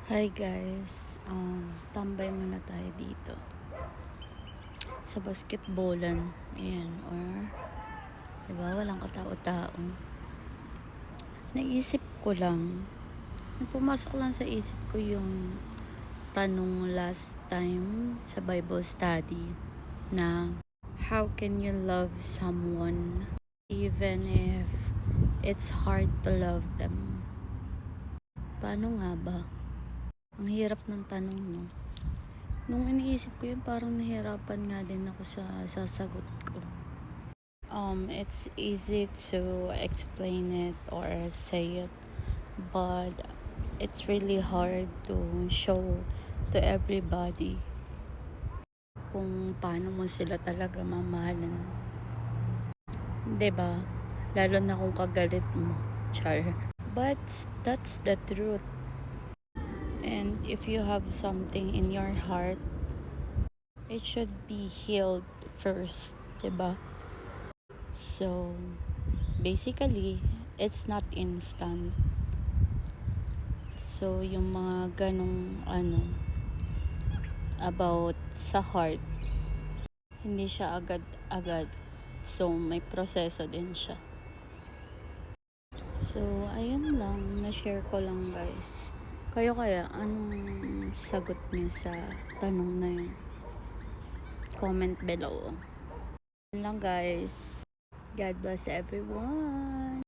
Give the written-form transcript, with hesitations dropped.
Hi guys, tambay muna tayo dito sa basketballan. Ayan, or diba, walang katao-tao. Naisip ko lang, pumasok lang sa isip ko yung tanong last time sa Bible study na how can you love someone even if it's hard to love them? Paano nga ba? Ang hirap ng tanong, no? Nung iniisip ko yun, parang nahirapan nga din ako sa sasagot ko. It's easy to explain it or say it, but it's really hard to show to everybody kung paano mo sila talaga mamahalin. 'Di ba? Lalo na kung kagalit mo. Char. But that's the truth. And if you have something in your heart, it should be healed first, 'di ba? So, basically, it's not instant. So, yung mga ganong about sa heart, hindi siya agad-agad. So, may proseso din siya. So, ayun lang, na-share ko lang guys. Kayo kaya, anong sagot niyo sa tanong na yun? Comment below. Yun lang guys. God bless everyone.